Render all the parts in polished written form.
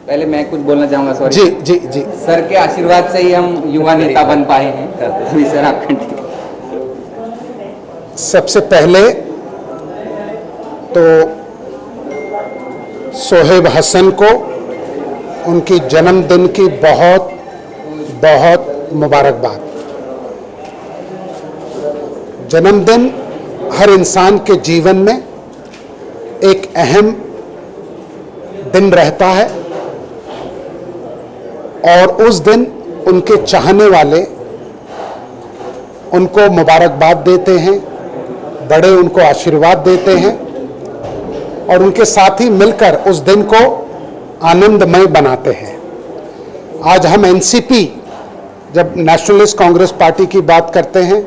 पहले मैं कुछ बोलना चाहूंगा। सॉरी जी जी जी। सर के आशीर्वाद से ही हम युवा नेता बन पाए हैं। अभी सर आप कंटिन्यू। सबसे पहले तो सोहेब हसन को उनकी जन्मदिन की बहुत बहुत मुबारकबाद। जन्मदिन हर इंसान के जीवन में एक अहम दिन रहता है और उस दिन उनके चाहने वाले उनको मुबारकबाद देते हैं, बड़े उनको आशीर्वाद देते हैं और उनके साथ ही मिलकर उस दिन को आनंदमय बनाते हैं। आज हम एनसीपी, जब नेशनलिस्ट कांग्रेस पार्टी की बात करते हैं,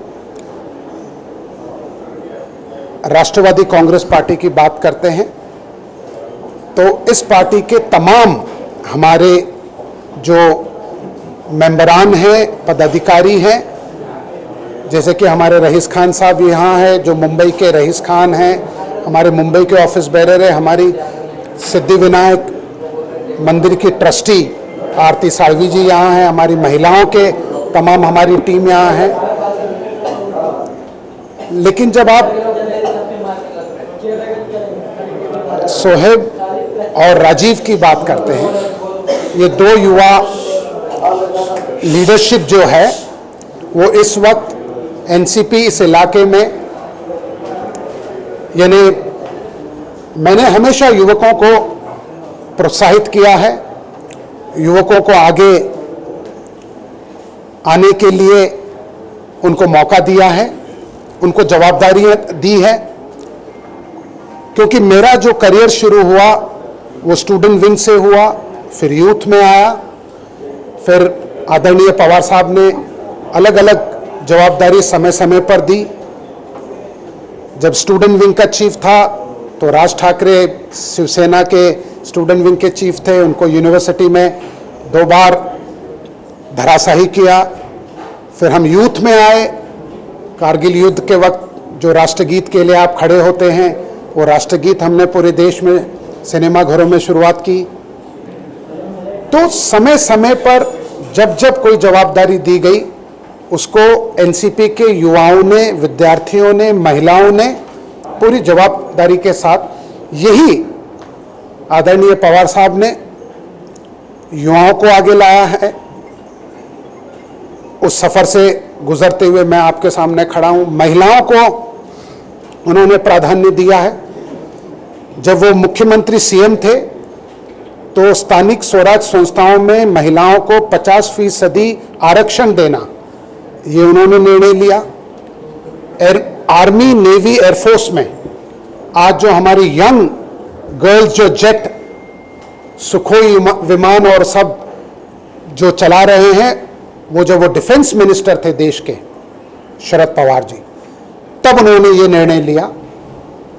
राष्ट्रवादी कांग्रेस पार्टी की बात करते हैं, तो इस पार्टी के तमाम हमारे जो मेंबरान हैं, पदाधिकारी हैं, जैसे कि हमारे रईस खान साहब यहाँ हैं, जो मुंबई के रईस खान हैं, हमारे मुंबई के ऑफिस बेरर है, हमारी सिद्धिविनायक मंदिर की ट्रस्टी आरती साळवी जी यहाँ हैं, हमारी महिलाओं के तमाम हमारी टीम यहाँ है। लेकिन जब आप सोहेब और राजीव की बात करते हैं, ये दो युवा लीडरशिप जो है वो इस वक्त एनसीपी इस इलाके में, यानी मैंने हमेशा युवकों को प्रोत्साहित किया है, युवकों को आगे आने के लिए उनको मौका दिया है, उनको जवाबदारियां दी है, क्योंकि मेरा जो करियर शुरू हुआ वो स्टूडेंट विंग से हुआ, फिर यूथ में आया, फिर आदरणीय पवार साहब ने अलग अलग जवाबदारी समय समय पर दी। जब स्टूडेंट विंग का चीफ था तो राज ठाकरे शिवसेना के स्टूडेंट विंग के चीफ थे, उनको यूनिवर्सिटी में 2 बार धराशाही किया। फिर हम यूथ में आए, कारगिल युद्ध के वक्त जो राष्ट्रगीत के लिए आप खड़े होते हैं, वो राष्ट्रगीत हमने पूरे देश में सिनेमा घरों में शुरुआत की। तो समय समय पर जब जब कोई जवाबदारी दी गई, उसको एनसीपी के युवाओं ने, विद्यार्थियों ने, महिलाओं ने पूरी जवाबदारी के साथ, यही आदरणीय पवार साहब ने युवाओं को आगे लाया है। उस सफर से गुजरते हुए मैं आपके सामने खड़ा हूं। महिलाओं को उन्होंने प्राधान्य दिया है। जब वो मुख्यमंत्री सीएम थे तो स्थानिक स्वराज संस्थाओं में महिलाओं को 50% आरक्षण देना, ये उन्होंने निर्णय लिया। आर्मी, नेवी, एयरफोर्स में आज जो हमारी यंग गर्ल्स जो जेट, सुखोई विमान और सब जो चला रहे हैं, वो जब वो डिफेंस मिनिस्टर थे देश के, शरद पवार जी, तब उन्होंने ये निर्णय लिया।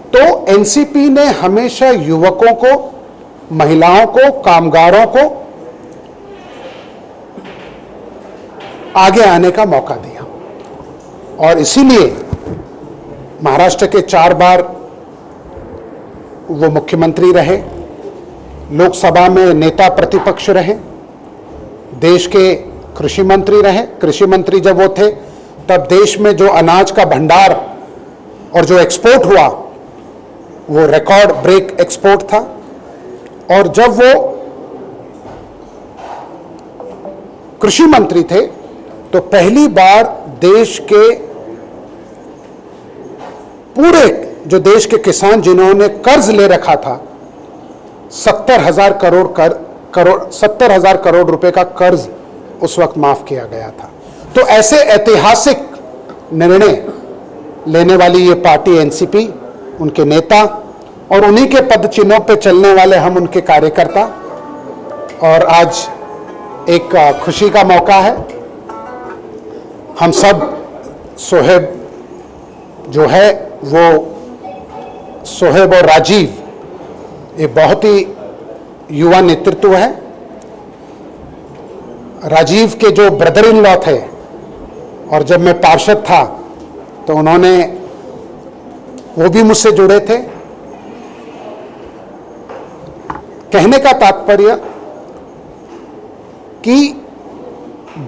तो एनसीपी ने हमेशा युवकों को, महिलाओं को, कामगारों को आगे आने का मौका दिया और इसीलिए महाराष्ट्र के 4 बार वो मुख्यमंत्री रहे, लोकसभा में नेता प्रतिपक्ष रहे, देश के कृषि मंत्री रहे। कृषि मंत्री जब वो थे तब देश में जो अनाज का भंडार और जो एक्सपोर्ट हुआ वो रिकॉर्ड ब्रेक एक्सपोर्ट था। और जब वो कृषि मंत्री थे तो पहली बार देश के पूरे जो देश के किसान जिन्होंने कर्ज ले रखा था, 70,000 करोड़ रुपए का कर्ज उस वक्त माफ किया गया था। तो ऐसे ऐतिहासिक निर्णय लेने वाली ये पार्टी एनसीपी, उनके नेता और उन्हीं के पद चिन्हों पे चलने वाले हम उनके कार्यकर्ता। और आज एक खुशी का मौका है, हम सब सोहेब जो है वो सोहेब और राजीव, ये बहुत ही युवा नेतृत्व है। राजीव के जो ब्रदर इन लॉ थे, और जब मैं पार्षद था तो उन्होंने, वो भी मुझसे जुड़े थे। कहने का तात्पर्य कि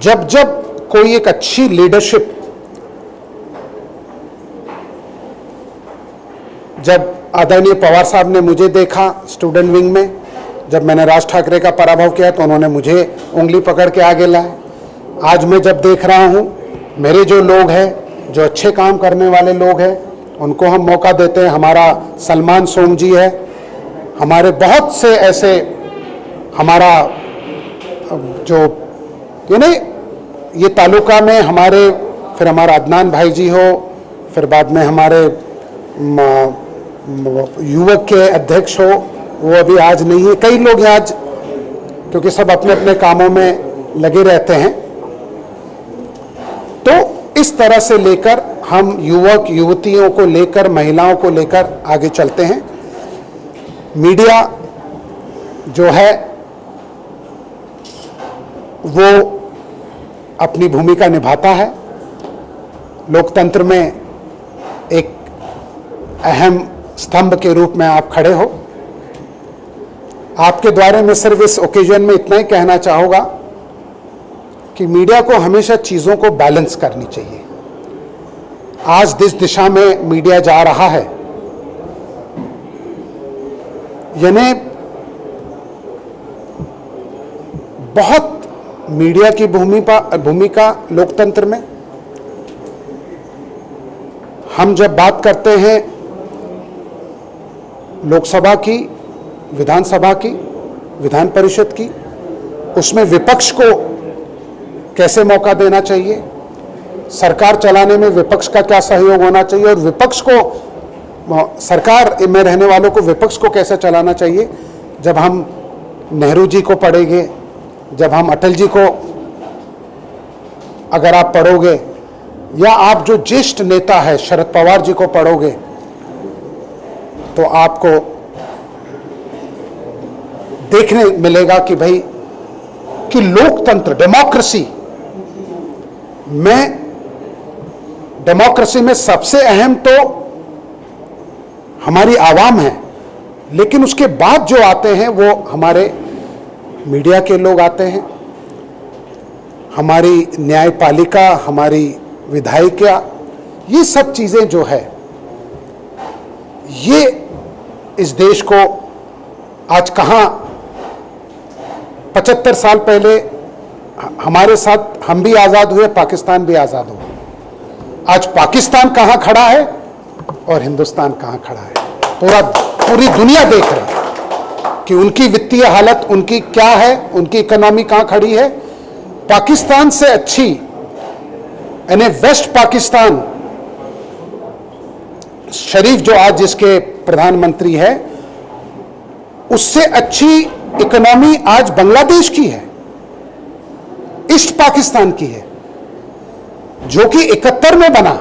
जब जब कोई एक अच्छी लीडरशिप, जब आदरणीय पवार साहब ने मुझे देखा स्टूडेंट विंग में, जब मैंने राज ठाकरे का पराभव किया तो उन्होंने मुझे उंगली पकड़ के आगे लाए। आज मैं जब देख रहा हूं मेरे जो लोग हैं, जो अच्छे काम करने वाले लोग हैं, उनको हम मौका देते हैं। हमारा सलमान सोम जी है, हमारे बहुत से ऐसे, हमारा जो ये तालुका में हमारे, फिर हमारा अदनान भाई जी हो, फिर बाद में हमारे युवक के अध्यक्ष हो, वो अभी आज नहीं है। कई लोग आज, क्योंकि सब अपने अपने कामों में लगे रहते हैं, तो इस तरह से लेकर हम युवक युवतियों को लेकर, महिलाओं को लेकर आगे चलते हैं। मीडिया जो है वो अपनी भूमिका निभाता है। लोकतंत्र में एक अहम स्तंभ के रूप में आप खड़े हो। आपके द्वारा मैं सिर्फ इस ओकेजन में इतना ही कहना चाहूँगा कि मीडिया को हमेशा चीज़ों को बैलेंस करनी चाहिए। आज जिस दिशा में मीडिया जा रहा है, यानी बहुत मीडिया की भूमिका लोकतंत्र में, हम जब बात करते हैं लोकसभा की, विधानसभा की, विधान परिषद की, उसमें विपक्ष को कैसे मौका देना चाहिए, सरकार चलाने में विपक्ष का क्या सहयोग होना चाहिए, और विपक्ष को, सरकार में रहने वालों को विपक्ष को कैसे चलाना चाहिए। जब हम नेहरू जी को पढ़ेंगे, जब हम अटल जी को अगर आप पढ़ोगे, या आप जो ज्येष्ठ नेता है शरद पवार जी को पढ़ोगे, तो आपको देखने मिलेगा कि भाई कि लोकतंत्र, डेमोक्रेसी में सबसे अहम तो हमारी आवाम है, लेकिन उसके बाद जो आते हैं वो हमारे मीडिया के लोग आते हैं, हमारी न्यायपालिका, हमारी विधायिका। ये सब चीजें जो है, ये इस देश को आज कहाँ 75 साल पहले हमारे साथ हम भी आज़ाद हुए, पाकिस्तान भी आज़ाद हुआ। आज पाकिस्तान कहाँ खड़ा है और हिंदुस्तान कहाँ खड़ा है, पूरी दुनिया देख रही है कि उनकी वित्तीय हालत उनकी क्या है, उनकी इकोनॉमी कहाँ खड़ी है। पाकिस्तान से अच्छी, यानी वेस्ट पाकिस्तान, शरीफ जो आज जिसके प्रधानमंत्री है, उससे अच्छी इकोनॉमी आज बांग्लादेश की है, ईस्ट पाकिस्तान की है, जो कि 71 में बना,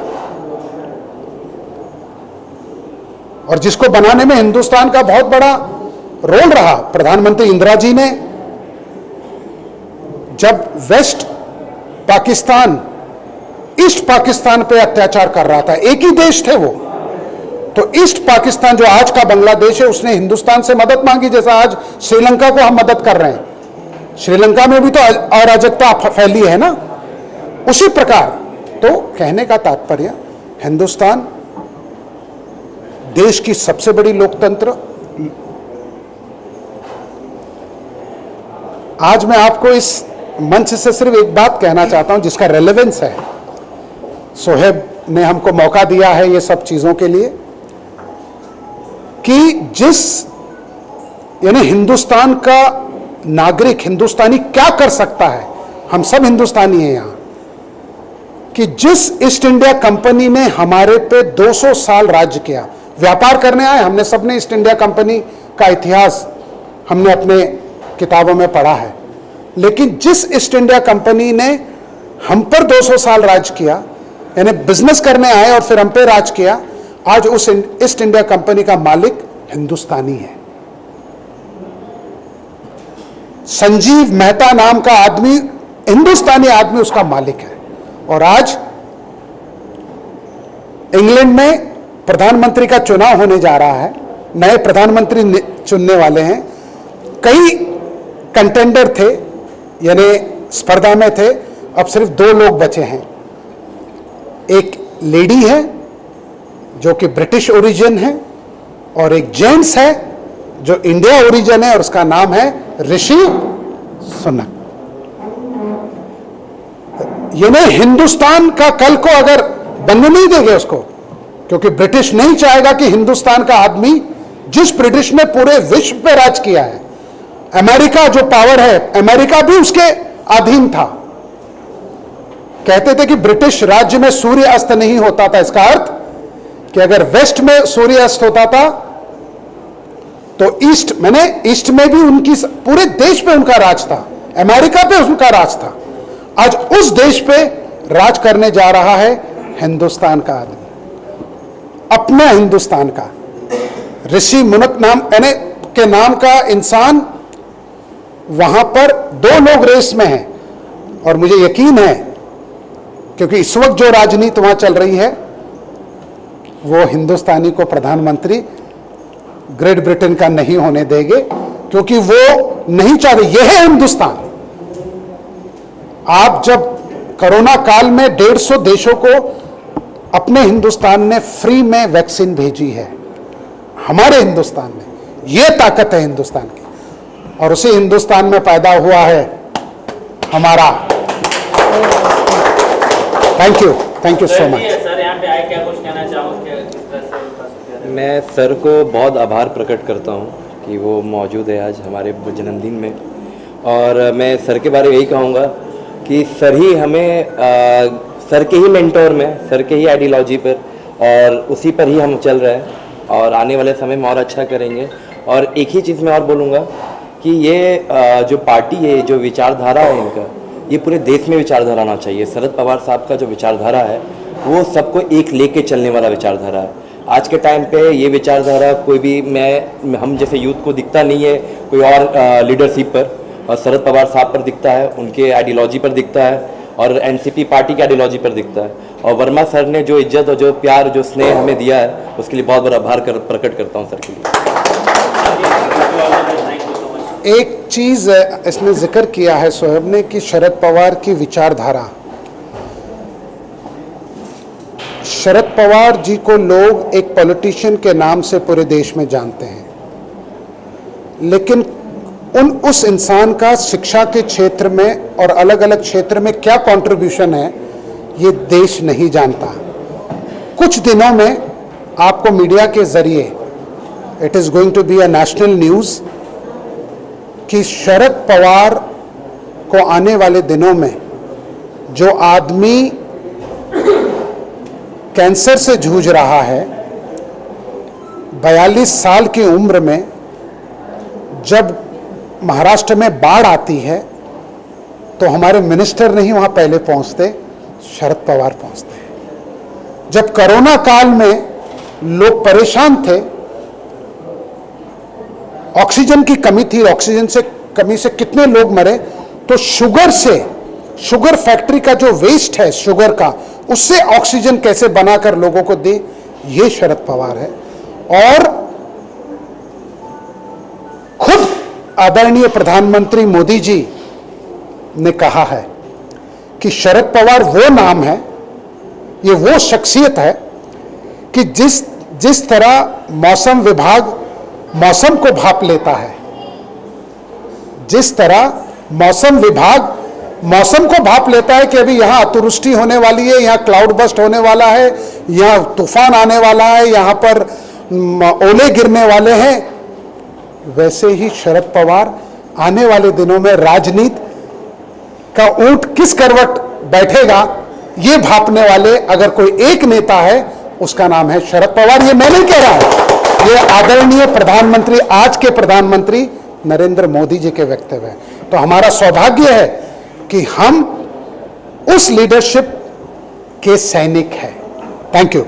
और जिसको बनाने में हिंदुस्तान का बहुत बड़ा रोल रहा। प्रधानमंत्री इंदिरा जी ने जब वेस्ट पाकिस्तान ईस्ट पाकिस्तान पे अत्याचार कर रहा था, एक ही देश थे वो, तो ईस्ट पाकिस्तान जो आज का बांग्लादेश है, उसने हिंदुस्तान से मदद मांगी, जैसा आज श्रीलंका को हम मदद कर रहे हैं। श्रीलंका में भी तो अराजकता फैली है ना, उसी प्रकार। तो कहने का तात्पर्य, हिंदुस्तान देश की सबसे बड़ी लोकतंत्र। आज मैं आपको इस मंच से सिर्फ एक बात कहना चाहता हूं जिसका रेलेवेंस है। सोहेब ने हमको मौका दिया है ये सब चीजों के लिए, कि यानी हिंदुस्तान का नागरिक, हिंदुस्तानी क्या कर सकता है, हम सब हिंदुस्तानी हैं यहां, कि जिस ईस्ट इंडिया कंपनी ने हमारे पे 200 साल राज्य किया, व्यापार करने आए, हमने सबने ईस्ट इंडिया कंपनी का इतिहास हमने अपने किताबों में पढ़ा है, लेकिन जिस ईस्ट इंडिया कंपनी ने हम पर 200 साल राज किया, यानी बिजनेस करने आए और फिर हम पे राज किया, आज उस ईस्ट इंडिया कंपनी का मालिक हिंदुस्तानी है। संजीव मेहता नाम का आदमी, हिंदुस्तानी आदमी उसका मालिक है। और आज इंग्लैंड में प्रधानमंत्री का चुनाव होने जा रहा है, नए प्रधानमंत्री चुनने वाले हैं। कई कंटेंडर थे, यानी स्पर्धा में थे, अब सिर्फ 2 लोग बचे हैं। एक लेडी है जो कि ब्रिटिश ओरिजिन है और एक जेंट्स है जो इंडिया ओरिजिन है और उसका नाम है ऋषि सुनक। यानी हिंदुस्तान का कल को अगर बनने नहीं देंगे उसको, क्योंकि ब्रिटिश नहीं चाहेगा कि हिंदुस्तान का आदमी, जिस ब्रिटिश ने पूरे विश्व पे राज किया है, अमेरिका जो पावर है, अमेरिका भी उसके अधीन था। कहते थे कि ब्रिटिश राज्य में सूर्य अस्त नहीं होता था, इसका अर्थ कि अगर वेस्ट में सूर्य अस्त होता था तो ईस्ट में भी उनकी, पूरे देश पे उनका राज था, अमेरिका पे उनका राज था। आज उस देश पे राज करने जा रहा है हिंदुस्तान का आदमी, अपना हिंदुस्तान का। ऋषि मुनक नाम के नाम का इंसान, वहां पर 2 लोग रेस में हैं और मुझे यकीन है, क्योंकि इस वक्त जो राजनीति वहां चल रही है वो हिंदुस्तानी को प्रधानमंत्री ग्रेट ब्रिटेन का नहीं होने देंगे, क्योंकि वो नहीं चाहते। यह है हिंदुस्तान। आप जब कोरोना काल में 150 देशों को अपने हिंदुस्तान ने फ्री में वैक्सीन भेजी है, हमारे हिंदुस्तान में, यह ताकत है हिंदुस्तान की, और उसी हिंदुस्तान में पैदा हुआ है हमारा। Thank you so much. Sir यहाँ पे आए, क्या कुछ कहना चाहोगे? किस तरह से मैं सर को बहुत आभार प्रकट करता हूँ कि वो मौजूद है आज हमारे जन्मदिन में, और मैं सर के बारे में यही कहूँगा कि सर ही हमें सर के ही मेंटोर में, सर के ही आइडियोलॉजी पर और उसी पर ही हम चल रहे हैं, और आने वाले समय में और अच्छा करेंगे। और एक ही चीज़ मैं और बोलूँगा कि ये जो पार्टी है, जो विचारधारा है इनका, ये पूरे देश में विचारधारा होना चाहिए। शरद पवार साहब का जो विचारधारा है वो सबको एक लेके चलने वाला विचारधारा है। आज के टाइम पे ये विचारधारा कोई भी हम जैसे यूथ को दिखता नहीं है कोई और लीडरशिप पर, और शरद पवार साहब पर दिखता है, उनके आइडियोलॉजी पर दिखता है, और एनसीपी पार्टी की आइडियोलॉजी पर दिखता है। और वर्मा सर ने जो इज्जत और जो प्यार, जो स्नेह हमें दिया है, उसके लिए बहुत बड़ा आभार प्रकट करता हूँ सर के लिए। एक चीज इसमें जिक्र किया है सोहेब ने कि शरद पवार की विचारधारा, शरद पवार जी को लोग एक पॉलिटिशियन के नाम से पूरे देश में जानते हैं, लेकिन उस इंसान का शिक्षा के क्षेत्र में और अलग अलग क्षेत्र में क्या कंट्रीब्यूशन है ये देश नहीं जानता। कुछ दिनों में आपको मीडिया के जरिए, it is going to be a national news, कि शरद पवार को आने वाले दिनों में जो आदमी कैंसर से जूझ रहा है, 42 साल की उम्र में, जब महाराष्ट्र में बाढ़ आती है तो हमारे मिनिस्टर नहीं वहां पहले पहुंचते, शरद पवार पहुंचते हैं। जब कोरोना काल में लोग परेशान थे, ऑक्सीजन की कमी थी, ऑक्सीजन से कमी से कितने लोग मरे, तो शुगर फैक्ट्री का जो वेस्ट है शुगर का, उससे ऑक्सीजन कैसे बनाकर लोगों को दे, ये शरद पवार है। और खुद आदरणीय प्रधानमंत्री मोदी जी ने कहा है कि शरद पवार वो नाम है, ये वो शख्सियत है कि जिस तरह मौसम विभाग मौसम को भाप लेता है, जिस तरह मौसम विभाग मौसम को भाप लेता है कि अभी यहाँ अतिवृष्टि होने वाली है, यहाँ क्लाउड बस्ट होने वाला है, यहाँ तूफान आने वाला है, यहाँ पर ओले गिरने वाले हैं, वैसे ही शरद पवार आने वाले दिनों में राजनीति का ऊंट किस करवट बैठेगा ये भापने वाले अगर कोई एक नेता है, उसका नाम है शरद पवार। ये मैं नहीं कह रहा हूं, ये आदरणीय प्रधानमंत्री, आज के प्रधानमंत्री नरेंद्र मोदी जी के वक्तव्य है। तो हमारा सौभाग्य है कि हम उस लीडरशिप के सैनिक हैं। Thank you.